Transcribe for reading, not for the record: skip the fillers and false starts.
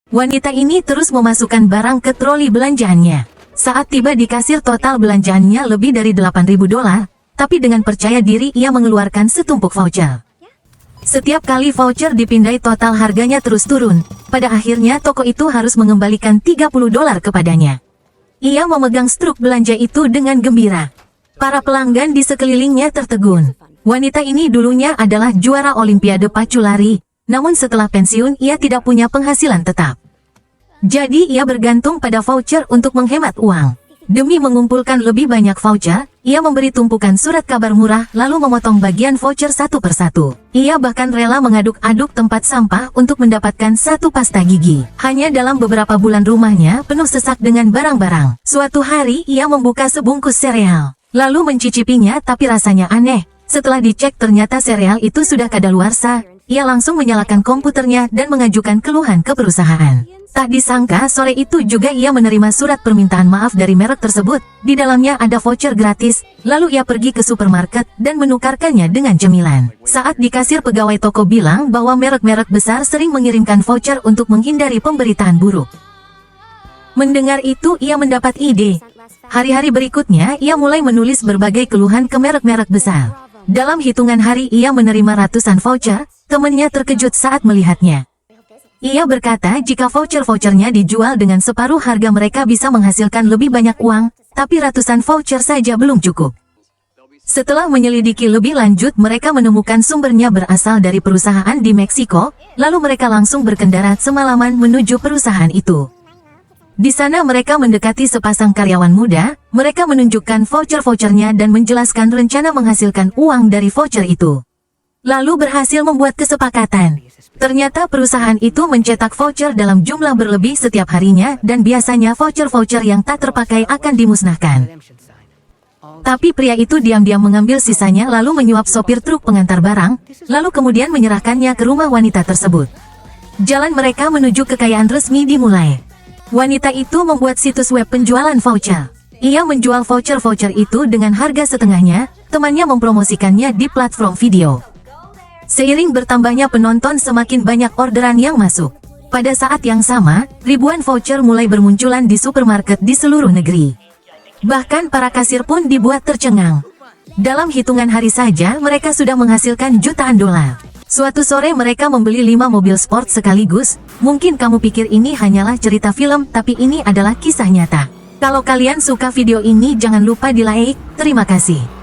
Wanita ini terus memasukkan barang ke troli belanjaannya. Saat tiba di kasir, total belanjaannya lebih dari $8.000, tapi dengan percaya diri ia mengeluarkan setumpuk voucher. Setiap kali voucher dipindai, total harganya terus turun. Pada akhirnya toko itu harus mengembalikan $30 kepadanya. Ia memegang struk belanja itu dengan gembira. Para pelanggan di sekelilingnya tertegun. Wanita ini dulunya adalah juara Olimpiade pacu lari, namun setelah pensiun ia tidak punya penghasilan tetap. Jadi ia bergantung pada voucher untuk menghemat uang. Demi mengumpulkan lebih banyak voucher, ia memberi tumpukan surat kabar murah lalu memotong bagian voucher satu persatu. Ia bahkan rela mengaduk-aduk tempat sampah untuk mendapatkan satu pasta gigi. Hanya dalam beberapa bulan rumahnya penuh sesak dengan barang-barang. Suatu hari ia membuka sebungkus sereal, lalu mencicipinya tapi rasanya aneh. Setelah dicek ternyata sereal itu sudah kadaluarsa. Ia langsung menyalakan komputernya dan mengajukan keluhan ke perusahaan. Tak disangka sore itu juga ia menerima surat permintaan maaf dari merek tersebut. Di dalamnya ada voucher gratis. Lalu ia pergi ke supermarket dan menukarkannya dengan cemilan. Saat di kasir, pegawai toko bilang bahwa merek-merek besar sering mengirimkan voucher untuk menghindari pemberitaan buruk. Mendengar itu ia mendapat ide. Hari-hari berikutnya ia mulai menulis berbagai keluhan ke merek-merek besar. Dalam hitungan hari ia menerima ratusan voucher. Temannya terkejut saat melihatnya. Ia berkata jika voucher-vouchernya dijual dengan separuh harga mereka bisa menghasilkan lebih banyak uang, tapi ratusan voucher saja belum cukup. Setelah menyelidiki lebih lanjut, mereka menemukan sumbernya berasal dari perusahaan di Meksiko, lalu mereka langsung berkendara semalaman menuju perusahaan itu. Di sana mereka mendekati sepasang karyawan muda, mereka menunjukkan voucher-vouchernya dan menjelaskan rencana menghasilkan uang dari voucher itu. Lalu berhasil membuat kesepakatan. Ternyata perusahaan itu mencetak voucher dalam jumlah berlebih setiap harinya dan biasanya voucher-voucher yang tak terpakai akan dimusnahkan. Tapi pria itu diam-diam mengambil sisanya lalu menyuap sopir truk pengantar barang, lalu kemudian menyerahkannya ke rumah wanita tersebut. Jalan mereka menuju kekayaan resmi dimulai. Wanita itu membuat situs web penjualan voucher. Ia menjual voucher-voucher itu dengan harga setengahnya, temannya mempromosikannya di platform video. Seiring bertambahnya penonton, semakin banyak orderan yang masuk. Pada saat yang sama, ribuan voucher mulai bermunculan di supermarket di seluruh negeri. Bahkan para kasir pun dibuat tercengang. Dalam hitungan hari saja, mereka sudah menghasilkan jutaan dolar. Suatu sore mereka membeli 5 mobil sport sekaligus. Mungkin kamu pikir ini hanyalah cerita film, tapi ini adalah kisah nyata. Kalau kalian suka video ini, jangan lupa di like. Terima kasih.